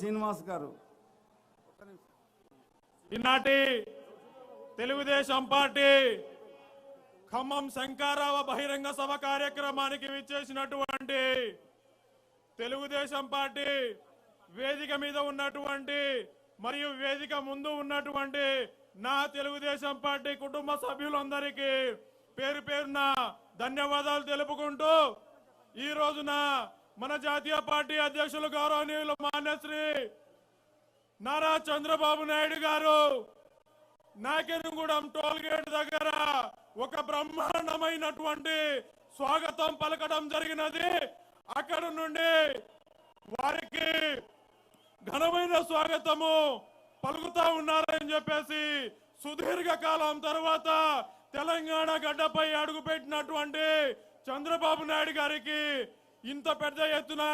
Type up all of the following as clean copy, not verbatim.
శ్రీనివాస్ గారు. ఈనాటి తెలుగుదేశం పార్టీ ఖమ్మం శంకరావ బహిరంగ సభ కార్యక్రమానికి విచ్చేసినటువంటి తెలుగుదేశం పార్టీ వేదిక మీద ఉన్నటువంటి మరియు వేదిక ముందు ఉన్నటువంటి నా తెలుగుదేశం పార్టీ కుటుంబ సభ్యులందరికీ పేరు పేరున ధన్యవాదాలు తెలుపుకుంటూ ఈ రోజున మన జాతీయ పార్టీ అధ్యక్షులు గౌరవనీయులు మాన్యశ్రీ నారా చంద్రబాబు నాయుడు గారు నాకెనుగూడెం టోల్ గేట్ దగ్గర ఒక బ్రహ్మాండమైనటువంటి స్వాగతం పలకడం జరిగినది. అక్కడ నుండి వారికి ఘనమైన స్వాగతము పలుకుతా ఉన్నారని చెప్పేసి సుదీర్ఘ కాలం తర్వాత తెలంగాణ గడ్డపై అడుగుపెట్టినటువంటి చంద్రబాబు నాయుడు గారికి ఇంత పెద్ద ఎత్తున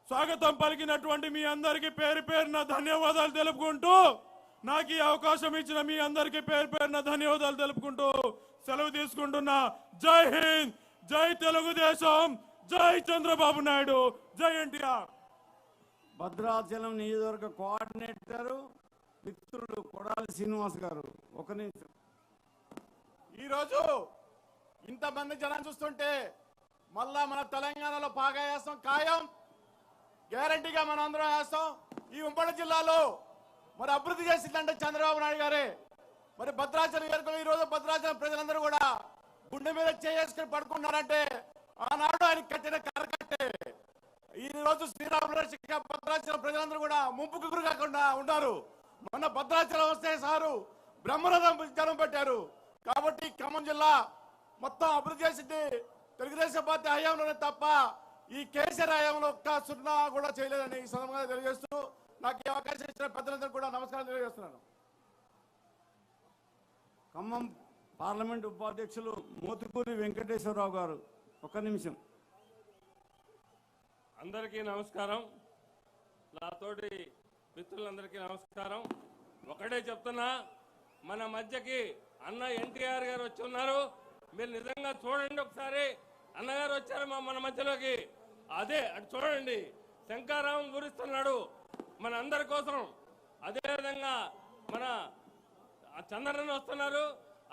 స్వాగతం పలికినటువంటి మీ అందరికీ పేరు పేరున ధన్యవాదాలు తెలుపుకుంటూ నాకు ఈ అవకాశం ఇచ్చిన మీ అందరికీ పేరు పేరున ధన్యవాదాలు తెలుపుకుంటూ సెలవు తీసుకుంటున్నా. జై హింద్, జై తెలుగుదేశం, జై చంద్రబాబు నాయుడు, జై ఎన్టీఆర్. భద్రాచలం నియోజకవర్గ కోఆర్డినేటర్ మిత్రులు కొడాలి శ్రీనివాస్ గారు. ఒక నిమిషం. ఈరోజు ఇంతమంది జనం చూస్తుంటే మళ్ళా మన తెలంగాణలో బాగా వేస్తాం ఖాయం, గ్యారంటీగా మనం అందరం వేస్తాం. ఈ ఉమ్మడి జిల్లాలో మరి అభివృద్ధి చేసిందంటే చంద్రబాబు నాయుడు గారే. మరి భద్రాచలం నియోజకవర్గం ఈరోజు భద్రాచలం ప్రజలందరూ కూడా గుండె మీద చేసుకుని పడుకున్నారంటే ఆనాడు ఆయన కట్టిన కరకట్టే. ఈ రోజు శ్రీరామరాజు భద్రాచలం ప్రజలందరూ కూడా ముంపుకు గురి కాకుండా ఉన్నారు. మొన్న భద్రాచలం వస్తే సారు బ్రహ్మరథం జనం పెట్టారు. కాబట్టి ఖమ్మం జిల్లా మొత్తం అభివృద్ధి చేసింది తెలుగుదేశం పార్టీ హయాంలోనే తప్ప ఈ కేసీఆర్ హయాంలో ఒక్క సున్నా కూడా చేయలేదని ఈ సందర్భంగా తెలియజేస్తూ నాకు ఈ అవకాశం ఇచ్చిన పెద్దలందరూ కూడా నమస్కారం తెలియజేస్తున్నాను. ఖమ్మం పార్లమెంట్ ఉపాధ్యక్షులు మోతుకూరి వెంకటేశ్వరరావు గారు. ఒక నిమిషం. అందరికీ నమస్కారం. నాతోటి మిత్రులందరికీ నమస్కారం. ఒకటే చెప్తున్నా, మన మధ్యకి అన్న ఎన్టీఆర్ గారు వచ్చి ఉన్నారు. మీరు నిజంగా చూడండి ఒకసారి. అన్నగారు వచ్చారు మన మధ్యలోకి. అదే అటు చూడండి, శంకారావం గురిస్తున్నాడు మన అందరి కోసం. అదేవిధంగా మన చంద్రన్న వస్తున్నారు.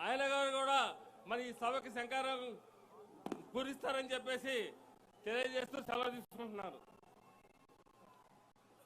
ఆయన గారు కూడా మరి ఈ సభకి శంకారావం పూరిస్తారని చెప్పేసి తెలియజేస్తూ సెలవు తీసుకుంటున్నారు.